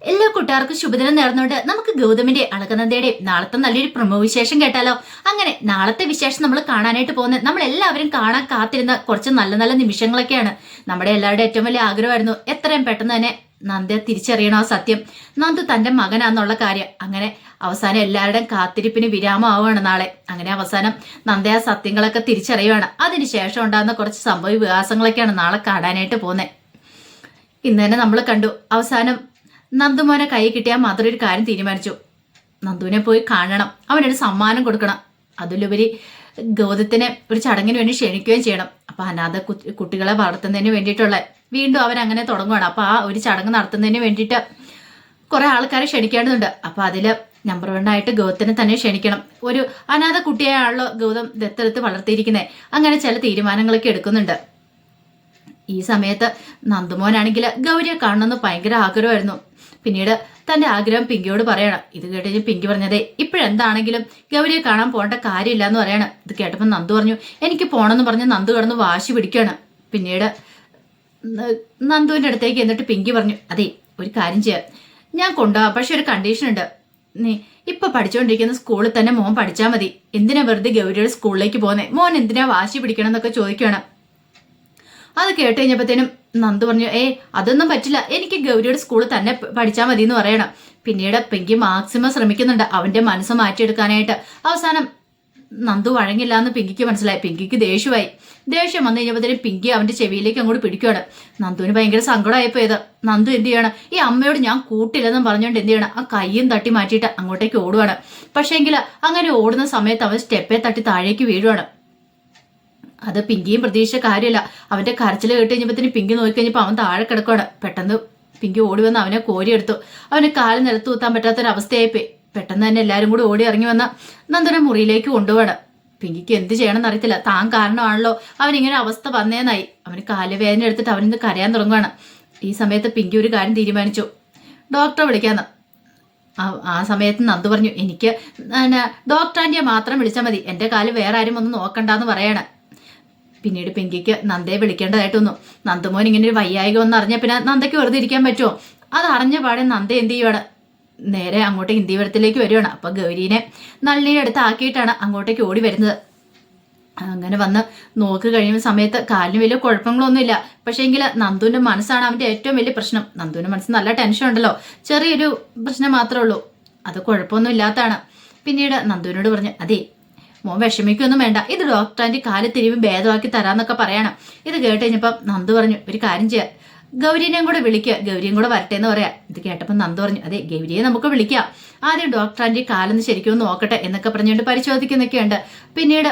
എല്ലാ കൂട്ടുകാർക്കും ശുഭദിനം നേർന്നുകൊണ്ട് നമുക്ക് ഗൗതമിന്റെ അളകനന്ദയുടെയും നാളത്തെ നല്ലൊരു പ്രൊമോ വിശേഷം കേട്ടാലോ. അങ്ങനെ നാളത്തെ വിശേഷം നമ്മൾ കാണാനായിട്ട് പോകുന്നത് നമ്മൾ എല്ലാവരും കാണാൻ കാത്തിരുന്ന കുറച്ച് നല്ല നല്ല നിമിഷങ്ങളൊക്കെയാണ്. നമ്മുടെ എല്ലാവരുടെ ഏറ്റവും വലിയ ആഗ്രഹമായിരുന്നു എത്രയും പെട്ടെന്ന് തന്നെ നന്ദയെ തിരിച്ചറിയണോ ആ സത്യം, നന്ദു തന്റെ മകനാന്നുള്ള കാര്യം. അങ്ങനെ അവസാനം എല്ലാവരുടെയും കാത്തിരിപ്പിന് വിരാമമാവുകയാണ് നാളെ. അങ്ങനെ അവസാനം നന്ദ ആ സത്യങ്ങളൊക്കെ തിരിച്ചറിയുകയാണ്. അതിനുശേഷം ഉണ്ടാകുന്ന കുറച്ച് സംഭവ വികാസങ്ങളൊക്കെയാണ് നാളെ കാണാനായിട്ട് പോകുന്നത്. ഇന്ന് തന്നെ നമ്മൾ കണ്ടു അവസാനം നന്ദുമോനെ കൈ കിട്ടിയാൽ മാത്രം ഒരു കാര്യം തീരുമാനിച്ചു, നന്ദുവിനെ പോയി കാണണം, അവനൊരു സമ്മാനം കൊടുക്കണം, അതിലുപരി ഗൗതത്തിനെ ഒരു ചടങ്ങിന് വേണ്ടി ക്ഷണിക്കുകയും ചെയ്യണം. അപ്പൊ അനാഥ കുട്ടികളെ വളർത്തുന്നതിന് വേണ്ടിയിട്ടുള്ള വീണ്ടും അവൻ അങ്ങനെ തുടങ്ങുവാണ്. അപ്പൊ ആ ഒരു ചടങ്ങ് നടത്തുന്നതിന് വേണ്ടിയിട്ട് കുറെ ആൾക്കാരെ ക്ഷണിക്കേണ്ടതുണ്ട്. അപ്പൊ അതില് നമ്പർ 1 ആയിട്ട് ഗൗതത്തിനെ തന്നെ ക്ഷണിക്കണം. ഒരു അനാഥ കുട്ടിയാണല്ലോ ഗൗതം ദത്തെടുത്ത് വളർത്തിയിരിക്കുന്നത്. അങ്ങനെ ചില തീരുമാനങ്ങളൊക്കെ എടുക്കുന്നുണ്ട്. ഈ സമയത്ത് നന്ദുമോനാണെങ്കിൽ ഗൗരിയെ കാണണമെന്ന് ഭയങ്കര ആഗ്രഹമായിരുന്നു. പിന്നീട് തന്റെ ആഗ്രഹം പിങ്കിയോട് പറയണം. ഇത് കേട്ട് പിങ്കി പറഞ്ഞതേ ഇപ്പോഴെന്താണെങ്കിലും ഗൗരിയെ കാണാൻ പോകേണ്ട കാര്യമില്ല എന്ന് പറയണം. ഇത് കേട്ടപ്പോൾ നന്ദു പറഞ്ഞു എനിക്ക് പോകണമെന്ന് പറഞ്ഞ് നന്ദു കിടന്ന് വാശി പിടിക്കുകയാണ്. പിന്നീട് നന്ദുവിന്റെ അടുത്തേക്ക് എന്നിട്ട് പിങ്കി പറഞ്ഞു, അതെ ഒരു കാര്യം ചെയ്യാം, ഞാൻ കൊണ്ടുപോകാം, പക്ഷെ ഒരു കണ്ടീഷൻ ഉണ്ട്, നീ ഇപ്പൊ പഠിച്ചുകൊണ്ടിരിക്കുന്ന സ്കൂളിൽ തന്നെ മോൻ പഠിച്ചാൽ മതി, എന്തിനാ വെറുതെ ഗൗരിയുടെ സ്കൂളിലേക്ക് പോകുന്നേ, മോൻ എന്തിനാ വാശി പിടിക്കണം എന്നൊക്കെ ചോദിക്കുകയാണ്. അത് കേട്ട് കഴിഞ്ഞപ്പോഴത്തേനും നന്ദു പറഞ്ഞു, അതൊന്നും പറ്റില്ല, എനിക്ക് ഗൗരിയുടെ സ്കൂളിൽ തന്നെ പഠിച്ചാൽ മതി എന്ന് പറയണം. പിന്നീട് പിങ്കി മാക്സിമം ശ്രമിക്കുന്നുണ്ട് അവന്റെ മനസ്സ് മാറ്റിയെടുക്കാനായിട്ട്. അവസാനം നന്ദു വഴങ്ങില്ല എന്ന് പിങ്കിക്ക് മനസ്സിലായി. പിങ്കിക്ക് ദേഷ്യമായി. ദേഷ്യം വന്നു കഴിഞ്ഞപ്പോഴത്തേനും പിങ്കി അവന്റെ ചെവിയിലേക്ക് അങ്ങോട്ട് പിടിക്കുകയാണ്. നന്ദുവിന് ഭയങ്കര സങ്കടമായപ്പോ ഇത് നന്ദു എന്ത് ചെയ്യണം, ഈ അമ്മയോട് ഞാൻ കൂട്ടില്ലെന്നും പറഞ്ഞുകൊണ്ട് എന്ത് ചെയ്യണം, ആ കയ്യും തട്ടി മാറ്റിയിട്ട് അങ്ങോട്ടേക്ക് ഓടുവാണ്. പക്ഷേങ്കിൽ അങ്ങനെ ഓടുന്ന സമയത്ത് അവൻ സ്റ്റെപ്പെ തട്ടി താഴേക്ക് വീഴുവാണ്. അത് പിങ്കിയും പ്രതീക്ഷിച്ച കാര്യമല്ല. അവന്റെ കരച്ചിൽ കേട്ട് കഴിഞ്ഞപ്പോഴത്തേന് പിങ്കി നോക്കിക്കഴിഞ്ഞപ്പോൾ അവൻ താഴെ കിടക്കുകയാണ്. പെട്ടെന്ന് പിങ്കി ഓടി വന്ന് അവനെ കോരിയെടുത്തു. അവന് കാല് നിലത്ത് കുത്താൻ പറ്റാത്തൊരവസ്ഥയായിപ്പോയി. പെട്ടെന്ന് തന്നെ എല്ലാവരും കൂടി ഓടി ഇറങ്ങി വന്ന നന്ദുനെ മുറിയിലേക്ക് കൊണ്ടുപോകണം. പിങ്കിക്ക് എന്ത് ചെയ്യണമെന്ന് അറിയത്തില്ല. താൻ കാരണമാണല്ലോ അവനിങ്ങനെ അവസ്ഥ വന്നേന്നായി. അവന് കാലുവേദന എടുത്തിട്ട് അവനിന്ന് കരയാൻ തുടങ്ങുകയാണ്. ഈ സമയത്ത് പിങ്കി ഒരു കാര്യം തീരുമാനിച്ചു, ഡോക്ടറെ വിളിക്കാന്ന്. ആ സമയത്ത് നന്ദു പറഞ്ഞു, എനിക്ക് ഡോക്ടർ ആൻറ്റിയെ മാത്രം വിളിച്ചാൽ മതി, എൻ്റെ കാല് വേറെ ആരും ഒന്നും നോക്കണ്ടെന്ന് പറയണം. പിന്നീട് പിങ്കിക്ക് നന്ദയെ വിളിക്കേണ്ടതായിട്ട് വന്നു. നന്ദുമോൻ ഇങ്ങനെ ഒരു വയ്യായിക ഒന്ന് അറിഞ്ഞാൽ പിന്നെ നന്ദയ്ക്ക് വെറുതെ ഇരിക്കാൻ പറ്റുമോ? അത് അറിഞ്ഞ പാടെ നന്ദ എന്ത് ചെയ്യുവാണ്, നേരെ അങ്ങോട്ട് ഇന്ത്യവരത്തിലേക്ക് വരുവാണ്. അപ്പൊ ഗൗരീനെ നളിനിയുടെ അടുത്ത് ആക്കിയിട്ടാണ് അങ്ങോട്ടേക്ക് ഓടി വരുന്നത്. അങ്ങനെ വന്ന് നോക്ക് കഴിയുന്ന സമയത്ത് കാലിന് വലിയ കുഴപ്പങ്ങളൊന്നുമില്ല. പക്ഷേ എങ്കിൽ നന്ദുവിന്റെ മനസ്സാണ് അവന്റെ ഏറ്റവും വലിയ പ്രശ്നം. നന്ദുവിന്റെ മനസ്സ് നല്ല ടെൻഷൻ ഉണ്ടല്ലോ, ചെറിയൊരു പ്രശ്നം മാത്രമേ ഉള്ളൂ, അത് കുഴപ്പമൊന്നും ഇല്ലാത്തതാണ്. പിന്നീട് നന്ദുവിനോട് പറഞ്ഞു, അതെ മോൻ വിഷമിക്കൊന്നും വേണ്ട, ഇത് ഡോക്ടർ ആൻറ്റി കാല് തിരിവ് ഭേദമാക്കി തരാന്നൊക്കെ പറയണം. ഇത് കേട്ട് കഴിഞ്ഞപ്പം നന്ദു പറഞ്ഞു, ഒരു കാര്യം ചെയ്യാം, ഗൗരീനെയും കൂടെ വിളിക്കുക, ഗൗരിയും കൂടെ വരട്ടെ എന്ന് പറയാം. ഇത് കേട്ടപ്പോൾ നന്ദു പറഞ്ഞു, അതെ ഗൗരിയെ നമുക്ക് വിളിക്കാം, ആദ്യം ഡോക്ടർ ആൻറ്റി കാലൊന്ന് ശരിക്കും ഒന്ന് നോക്കട്ടെ എന്നൊക്കെ പറഞ്ഞുകൊണ്ട് പരിശോധിക്കുന്നൊക്കെയുണ്ട്. പിന്നീട്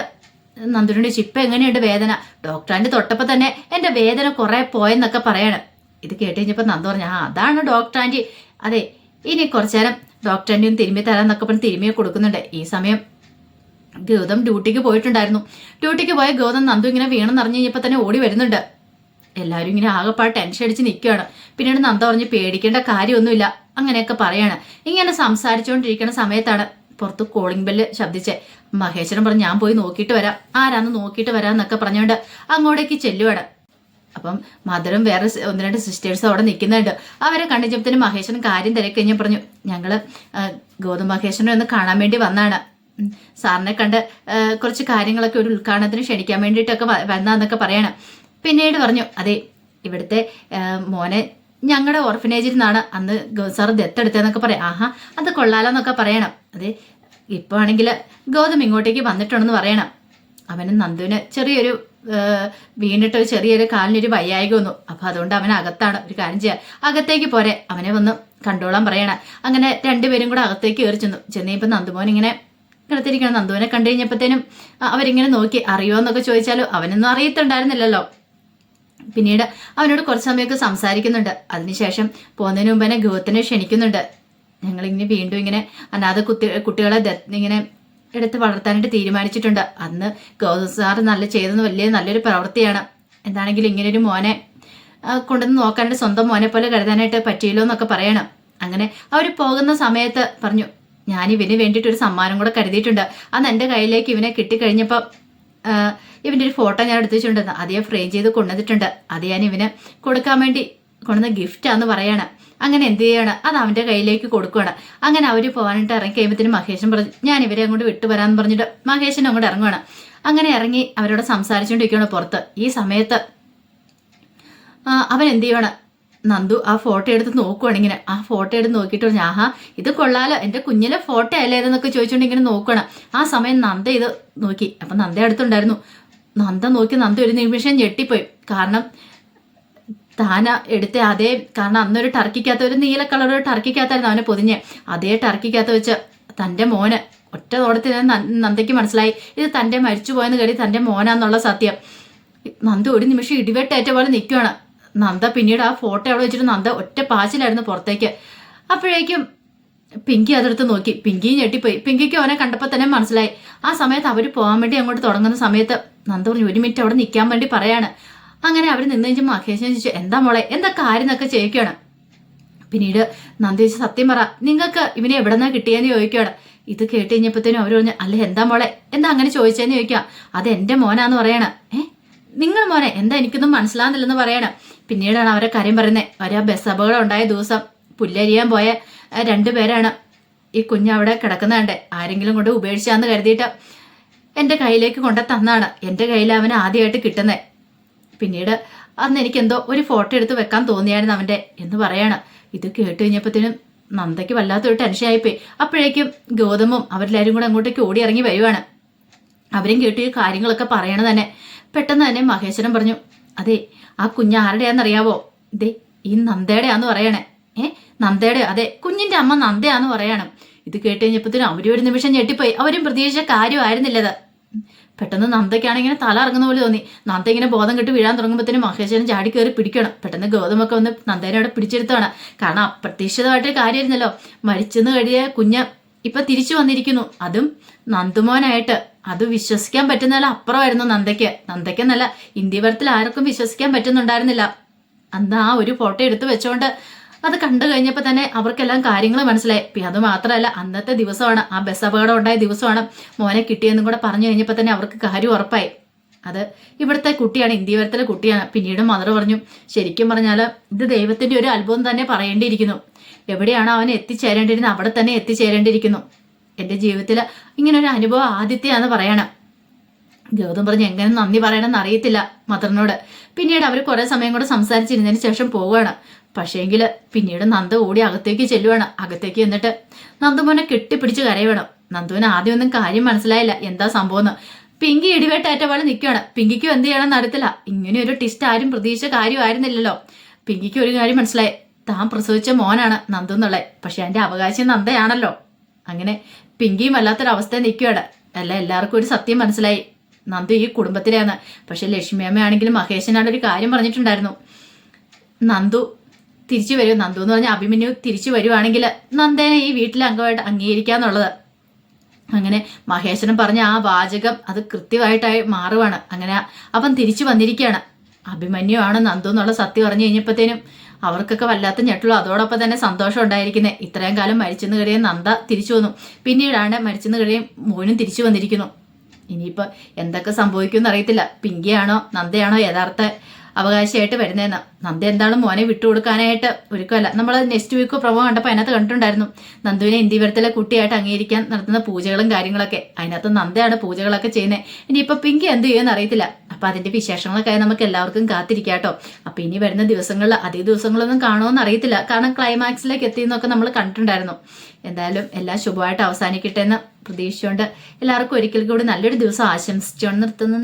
നന്ദുവിന്റെ ചിപ്പ എങ്ങനെയുണ്ട് വേദന, ഡോക്ടർ ആൻറ്റി തൊട്ടപ്പോൾ തന്നെ എൻ്റെ വേദന കുറെ പോയെന്നൊക്കെ പറയണം. ഇത് കേട്ട് കഴിഞ്ഞപ്പോൾ നന്ദു പറഞ്ഞു, അതാണ് ഡോക്ടർ ആൻറ്റി, അതെ ഇനി കുറച്ചു നേരം ഡോക്ടർ ആൻറ്റി ഒന്ന് തിരുമ്മി തരാന്നൊക്കെ പറഞ്ഞ് തിരുമ്മിയെ കൊടുക്കുന്നുണ്ട്. ഈ സമയം ഗൗതം ഡ്യൂട്ടിക്ക് പോയിട്ടുണ്ടായിരുന്നു. ഡ്യൂട്ടിക്ക് പോയ ഗൗതം നന്ദു ഇങ്ങനെ വീണെന്നറിഞ്ഞ് കഴിഞ്ഞപ്പോൾ തന്നെ ഓടി വരുന്നുണ്ട്. എല്ലാവരും ഇങ്ങനെ ആകെപ്പാട് ടെൻഷൻ അടിച്ച് നിൽക്കുകയാണ്. പിന്നീട് നന്ദ പറഞ്ഞ് പേടിക്കേണ്ട കാര്യമൊന്നുമില്ല അങ്ങനെയൊക്കെ പറയാണ്. ഇങ്ങനെ സംസാരിച്ചുകൊണ്ടിരിക്കുന്ന സമയത്താണ് പുറത്ത് കോളിംഗ് ബെല്ല് ശബ്ദിച്ചേ. മഹേശ്വരൻ പറഞ്ഞു, ഞാൻ പോയി നോക്കിയിട്ട് വരാം, ആരാന്ന് നോക്കിയിട്ട് വരാമെന്നൊക്കെ പറഞ്ഞുകൊണ്ട് അങ്ങോട്ടേക്ക് ചെല്ലുവാണ്. അപ്പം മദറും വേറെ 1-2 സിസ്റ്റേഴ്സും അവിടെ നിൽക്കുന്നുണ്ട്. അവരെ കണ്ടിച്ചപ്പത്തിന് മഹേശ്വരൻ കാര്യം തിരക്കി കഴിഞ്ഞ് പറഞ്ഞു, ഞങ്ങള് ഗൗതം മഹേശ്വരനെ ഒന്ന് കാണാൻ വേണ്ടി വന്നാണ്, സാറിനെ കണ്ട് കുറച്ച് കാര്യങ്ങളൊക്കെ ഒരു ഉദ്ഘാടനത്തിന് ക്ഷണിക്കാൻ വേണ്ടിയിട്ടൊക്കെ വന്നാന്നൊക്കെ പറയണം. പിന്നീട് പറഞ്ഞു, അതെ ഇവിടുത്തെ മോനെ ഞങ്ങളുടെ ഓർഫനേജിൽ നിന്നാണ് അന്ന് സാർ ദത്തെടുത്തതെന്നൊക്കെ പറയാം. ആഹാ അത് കൊള്ളാലോന്നൊക്കെ പറയണം. അതെ ഇപ്പോൾ ആണെങ്കിൽ ഗൗതം ഇങ്ങോട്ടേക്ക് വന്നിട്ടുണ്ടെന്ന് പറയണം. അവന് നന്ദുവിന് ചെറിയൊരു വീണിട്ട് ചെറിയൊരു കാലിനൊരു വയ്യായിക വന്നു. അപ്പൊ അതുകൊണ്ട് അവൻ അകത്താണ്, ഒരു കാര്യം ചെയ്യാം അകത്തേക്ക് പോരെ, അവനെ വന്ന് കണ്ടോളാൻ പറയണം. അങ്ങനെ രണ്ടുപേരും കൂടെ അകത്തേക്ക് കയറി ചെന്നപ്പോൾ നന്ദുമോൻ ഇങ്ങനെ കിടത്തിരിക്കണം. നന്ദുവിനെ കണ്ടു കഴിഞ്ഞപ്പോഴത്തേനും അവരിങ്ങനെ നോക്കി, അറിയുമോന്നൊക്കെ ചോദിച്ചാലും അവനൊന്നും അറിയത്തുണ്ടായിരുന്നില്ലല്ലോ. പിന്നീട് അവനോട് കുറച്ച് സമയമൊക്കെ സംസാരിക്കുന്നുണ്ട്. അതിനുശേഷം പോകുന്നതിന് മുമ്പ് തന്നെ ഗൗതത്തിനെ ക്ഷണിക്കുന്നുണ്ട്. ഞങ്ങളിങ്ങനെ വീണ്ടും ഇങ്ങനെ അനാഥ കുട്ടികളെ ഇങ്ങനെ എടുത്ത് വളർത്താനായിട്ട് തീരുമാനിച്ചിട്ടുണ്ട്. അന്ന് ഗൗതം സാർ ചെയ്തെന്ന് നല്ലൊരു പ്രവൃത്തിയാണ്. എന്താണെങ്കിലും ഇങ്ങനെ ഒരു മോനെ കൊണ്ടുവന്ന് നോക്കാണ്ട് സ്വന്തം മോനെ പോലെ കരുതാനായിട്ട് പറ്റിയല്ലോ എന്നൊക്കെ പറയണം. അങ്ങനെ അവർ പോകുന്ന സമയത്ത് പറഞ്ഞു, ഞാൻ ഇവന് വേണ്ടിയിട്ടൊരു സമ്മാനം കൂടെ കരുതിയിട്ടുണ്ട്. അന്ന് എൻ്റെ കയ്യിലേക്ക് ഇവനെ കിട്ടിക്കഴിഞ്ഞപ്പോൾ ഇവൻ്റെ ഒരു ഫോട്ടോ ഞാൻ എടുത്തു വെച്ചിട്ടുണ്ടെന്ന്, അത് ഞാൻ ഫ്രെയിം ചെയ്ത് കൊണ്ടുവന്നിട്ടുണ്ട്. അത് ഞാൻ ഇവന് കൊടുക്കാൻ വേണ്ടി കൊണ്ടുവന്ന ഗിഫ്റ്റാന്ന് പറയാണ്. അങ്ങനെ എന്ത് ചെയ്യാണ്, അത് അവന്റെ കയ്യിലേക്ക് കൊടുക്കുകയാണ്. അങ്ങനെ അവര് പോകാനായിട്ട് ഇറങ്ങി കഴിയുമ്പത്തിന് മഹേഷൻ പറഞ്ഞു ഞാൻ ഇവരെ അങ്ങോട്ട് വിട്ടുവരാന്ന് പറഞ്ഞിട്ട് മഹേഷൻ അങ്ങോട്ട് ഇറങ്ങുവാണ്. അങ്ങനെ ഇറങ്ങി അവരോട് സംസാരിച്ചുകൊണ്ടിരിക്കുകയാണ് പുറത്ത്. ഈ സമയത്ത് അവൻ എന്ത് ചെയ്യുവാണ്, നന്ദു ആ ഫോട്ടോ എടുത്ത് നോക്കുവാണ്. ഇങ്ങനെ ആ ഫോട്ടോ എടുത്ത് നോക്കിയിട്ട് പറഞ്ഞു ആഹാ ഇത് കൊള്ളാലോ, എന്റെ കുഞ്ഞിലെ ഫോട്ടോ അല്ലേ ഇതെന്നൊക്കെ ചോദിച്ചുകൊണ്ട് ഇങ്ങനെ നോക്കണം. ആ സമയം നന്ദ ഇത് നോക്കി. അപ്പൊ നന്ദ അടുത്തുണ്ടായിരുന്നു. നന്ദ നോക്കി നന്ദ ഒരു നിമിഷം ഞെട്ടിപ്പോയി. കാരണം താന എടുത്ത അതേ, കാരണം അന്നൊരു ടർക്കിക്കകത്ത് ഒരു നീല കളർ ടർക്കിക്കകത്തായിരുന്നു അവനെ പൊതിഞ്ഞ്. അതേ ടർക്കിക്കകത്ത് വെച്ച് തൻ്റെ മോന് ഒറ്റ തോടത്തിൽ നന്ദയ്ക്ക് മനസ്സിലായി ഇത് തൻ്റെ മരിച്ചു പോയെന്ന് കരുതി തൻ്റെ മോനാന്നുള്ള സത്യം. നന്ദ ഒരു നിമിഷം ഇടിവെട്ടേറ്റ പോലെ നിൽക്കുകയാണ്. നന്ദ പിന്നീട് ആ ഫോട്ടോ അവിടെ വെച്ചിട്ട് നന്ദ ഒറ്റ പാച്ചിലായിരുന്നു പുറത്തേക്ക്. അപ്പോഴേക്കും പിങ്കി അതെടുത്ത് നോക്കി. പിങ്കി ഞെട്ടിപ്പോയി. പിങ്കിക്ക് അവനെ കണ്ടപ്പോൾ തന്നെ മനസ്സിലായി. ആ സമയത്ത് അവർ പോകാൻ വേണ്ടി അങ്ങോട്ട് തുടങ്ങുന്ന സമയത്ത് നന്ദ പറഞ്ഞു 1 മിനിറ്റ് അവിടെ നിൽക്കാൻ വേണ്ടി പറയാണ്. അങ്ങനെ അവർ നിന്ന് കഴിഞ്ഞാൽ മഹേഷൻ ചോദിച്ചു എന്താ മോളെ എന്താ കാര്യം എന്നൊക്കെ ചോദിക്കുകയാണ്. പിന്നീട് നന്ദി ചോദിച്ചു സത്യം പറ നിങ്ങൾക്ക് ഇവനെ എവിടെ നിന്നാ കിട്ടിയെന്ന് ചോദിക്കുകയാണ്. ഇത് കേട്ട് കഴിഞ്ഞപ്പോഴത്തേനും അവർ പറഞ്ഞു അല്ല എന്താ മോളെ എന്താ അങ്ങനെ ചോദിച്ചതെന്ന് ചോദിക്കുക. അത് എൻ്റെ മോനാന്ന് പറയണം. നിങ്ങൾ മോനെ എന്താ എനിക്കൊന്നും മനസ്സിലാകുന്നില്ലെന്ന് പറയണം. പിന്നീടാണ് അവരെ കാര്യം പറയുന്നത്. അവരാ ബസ് അപകടം ഉണ്ടായ ദിവസം പുല്ലരിയാൻ പോയ 2 പേരാണ് ഈ കുഞ്ഞവിടെ കിടക്കുന്നതുണ്ട്. ആരെങ്കിലും കൊണ്ട് ഉപേക്ഷിച്ചാന്ന് കരുതിയിട്ട് എൻ്റെ കയ്യിലേക്ക് കൊണ്ട തന്നാണ്. എൻ്റെ കയ്യിൽ അവന് ആദ്യമായിട്ട് കിട്ടുന്നത്. പിന്നീട് അന്ന് എനിക്കെന്തോ ഒരു ഫോട്ടോ എടുത്ത് വെക്കാൻ തോന്നിയായിരുന്നു അവൻ്റെ എന്ന് പറയാണ്. ഇത് കേട്ട് കഴിഞ്ഞപ്പോഴത്തേനും നന്ദയ്ക്ക് വല്ലാത്തൊരു ടെൻഷനായിപ്പോയി. അപ്പോഴേക്കും ഗൗതമും അവരെല്ലാവരും കൂടെ അങ്ങോട്ടേക്ക് ഓടി ഇറങ്ങി വരുവാണ്. അവരും കേട്ട് ഈ കാര്യങ്ങളൊക്കെ പറയണ തന്നെ. പെട്ടെന്ന് തന്നെ മഹേശ്വരൻ പറഞ്ഞു അതെ ആ കുഞ്ഞ് ആരുടെയാണെന്നറിയാവോ, ഇതേ ഈ നന്ദയുടെയാന്ന് പറയണേ. നന്ദയുടെ അതെ കുഞ്ഞിന്റെ അമ്മ നന്ദയാന്ന് പറയണം. ഇത് കേട്ട് കഴിഞ്ഞപ്പോഴത്തേനും അവരും ഒരു നിമിഷം ഞെട്ടിപ്പോയി. അവരും പ്രതീക്ഷിച്ച കാര്യമായിരുന്നില്ലത്. പെട്ടെന്ന് നന്ദയ്ക്കാണ് ഇങ്ങനെ തല ഇറങ്ങുന്ന പോലെ തോന്നി. നന്ദ ഇങ്ങനെ ബോധം കെട്ട് വീഴാൻ തുടങ്ങുമ്പോഴത്തേനും മഹേശ്വരൻ ചാടി കയറി പിടിക്കണം. പെട്ടെന്ന് ഗൗതമൊക്കെ വന്ന് നന്ദേനെ അവിടെ പിടിച്ചെടുത്താണ്. കാരണം അപ്രതീക്ഷിതമായിട്ടൊരു കാര്യമായിരുന്നല്ലോ. മരിച്ചെന്ന് കഴിയ കുഞ്ഞ് ഇപ്പൊ തിരിച്ചു വന്നിരിക്കുന്നു, അതും നന്ദുമോനായിട്ട്. അത് വിശ്വസിക്കാൻ പറ്റുന്നതല്ല അപ്പുറമായിരുന്നു നന്ദയ്ക്കെന്നല്ല ഇന്ത്യവരത്തിൽ ആർക്കും വിശ്വസിക്കാൻ പറ്റുന്നുണ്ടായിരുന്നില്ല. അന്ന് ആ ഒരു ഫോട്ടോ എടുത്തു വെച്ചോണ്ട് അത് കണ്ടു കഴിഞ്ഞപ്പോൾ തന്നെ അവർക്കെല്ലാം കാര്യങ്ങൾ മനസ്സിലായി. അത് മാത്രമല്ല അന്നത്തെ ദിവസമാണ് ആ ബസ് അപകടം ഉണ്ടായ ദിവസമാണ് മോനെ കിട്ടിയെന്നും കൂടെ പറഞ്ഞു കഴിഞ്ഞപ്പോൾ തന്നെ അവർക്ക് കാര്യം ഉറപ്പായി. അത് ഇവിടുത്തെ കുട്ടിയാണ്, ഇന്ത്യവരത്തിലെ കുട്ടിയാണ്. പിന്നീട് മദർ പറഞ്ഞു ശരിക്കും പറഞ്ഞാൽ ഇത് ദൈവത്തിന്റെ ഒരു അത്ഭുതം തന്നെ പറയേണ്ടിയിരിക്കുന്നു. എവിടെയാണോ അവൻ എത്തിച്ചേരേണ്ടിയിരുന്നത് അവിടെ തന്നെ എത്തിച്ചേരേണ്ടിയിരിക്കുന്നു. എൻ്റെ ജീവിതത്തിൽ ഇങ്ങനെ ഒരു അനുഭവം ആദ്യത്തെയാന്ന് പറയണം. ഗൗതം പറഞ്ഞ് എങ്ങനെ നന്ദി പറയണമെന്ന് അറിയത്തില്ല മദറിനോട്. പിന്നീട് അവർ കുറെ സമയം കൂടെ സംസാരിച്ചിരുന്നതിന് ശേഷം പോവുകയാണ്. പക്ഷേങ്കിൽ പിന്നീട് നന്ദ ഓടി അകത്തേക്ക് ചെല്ലുവാണ്. അകത്തേക്ക് എന്നിട്ട് നന്ദുമോനെ കെട്ടിപ്പിടിച്ച് കരയണം. നന്ദുവിന് ആദ്യമൊന്നും കാര്യം മനസ്സിലായില്ല എന്താ സംഭവം. പിങ്കി ഇടിവേട്ടേറ്റ പോലെ നിൽക്കുകയാണ്. പിങ്കിക്കും എന്ത് ചെയ്യണമെന്ന് അറിയത്തില്ല. ഇങ്ങനെ ഒരു ടിസ്റ്റ് ആരും പ്രതീക്ഷിച്ച കാര്യമായിരുന്നില്ലല്ലോ. പിങ്കിക്ക് ഒരു കാര്യം മനസ്സിലായി, താൻ പ്രസവിച്ച മോനാണ് നന്ദു എന്നുള്ളത്. പക്ഷെ അതിന്റെ അവകാശം നന്ദയാണല്ലോ. അങ്ങനെ പിങ്കിയും വല്ലാത്തൊരവസ്ഥ നിൽക്കുകയാണ്. എല്ലാവർക്കും ഒരു സത്യം മനസ്സിലായി, നന്ദു ഈ കുടുംബത്തിലാണ്. പക്ഷെ ലക്ഷ്മിയമ്മയാണെങ്കിലും മഹേശനാണ് ഒരു കാര്യം പറഞ്ഞിട്ടുണ്ടായിരുന്നു, നന്ദു തിരിച്ചു വരും. നന്ദു എന്ന് പറഞ്ഞാൽ അഭിമന്യു തിരിച്ചു വരുവാണെങ്കിൽ നന്ദേനെ ഈ വീട്ടിലെ അംഗമായിട്ട് അംഗീകരിക്കാന്നുള്ളത്. അങ്ങനെ മഹേശ്വരൻ പറഞ്ഞ ആ വാചകം അത് കൃത്യമായിട്ടായി മാറുവാണ്. അങ്ങനെ അവൻ തിരിച്ചു വന്നിരിക്കുകയാണ്. അഭിമന്യു ആണ് നന്ദു എന്നുള്ള സത്യം പറഞ്ഞു കഴിഞ്ഞപ്പോഴത്തേനും അവർക്കൊക്കെ വല്ലാത്ത ഞെട്ടുള്ളൂ. അതോടൊപ്പം തന്നെ സന്തോഷം ഉണ്ടായിരിക്കുന്നത്. ഇത്രയും കാലം മരിച്ചെന്ന് കഴിയും നന്ദ തിരിച്ചു വന്നു. പിന്നീടാണ് മരിച്ചെന്ന് കഴിയും മോനും തിരിച്ചു വന്നിരിക്കുന്നു. ഇനിയിപ്പോൾ എന്തൊക്കെ സംഭവിക്കുമെന്ന് അറിയത്തില്ല. പിങ്കിയാണോ നന്ദയാണോ യഥാർത്ഥ അവകാശമായിട്ട് വരുന്നതെന്ന്. നന്ദ എന്താണ് മോനെ വിട്ടുകൊടുക്കാനായിട്ട് ഒരുക്കമല്ല. നമ്മൾ നെക്സ്റ്റ് വീക്ക് പ്രൊമോ കണ്ടപ്പോൾ അതിനകത്ത് കണ്ടിട്ടുണ്ടായിരുന്നു നന്ദുവിനെ ഇന്ത്യവരത്തിലെ കുട്ടിയായിട്ട് അംഗീകരിക്കാൻ നടത്തുന്ന പൂജകളും കാര്യങ്ങളൊക്കെ. അതിനകത്ത് നന്ദയാണ് പൂജകളൊക്കെ ചെയ്യുന്നത്. ഇനിയിപ്പോൾ പിങ്കി എന്ത് ചെയ്യുമെന്ന് അറിയത്തില്ല. അപ്പം അതിൻ്റെ വിശേഷങ്ങളൊക്കെ നമുക്ക് എല്ലാവർക്കും കാത്തിരിക്കാം കേട്ടോ. അപ്പം ഇനി വരുന്ന ദിവസങ്ങളിൽ അധിക ദിവസങ്ങളൊന്നും കാണുമെന്ന് അറിയത്തില്ല. കാരണം ക്ലൈമാക്സിലേക്ക് എത്തിയെന്നൊക്കെ നമ്മൾ കണ്ടിട്ടുണ്ടായിരുന്നു. എന്തായാലും എല്ലാം ശുഭമായിട്ട് അവസാനിക്കട്ടെ എന്ന് പ്രതീക്ഷിച്ചുകൊണ്ട് എല്ലാവർക്കും ഒരിക്കൽ കൂടി നല്ലൊരു ദിവസം ആശംസിച്ചുകൊണ്ട് നിർത്തുന്നു.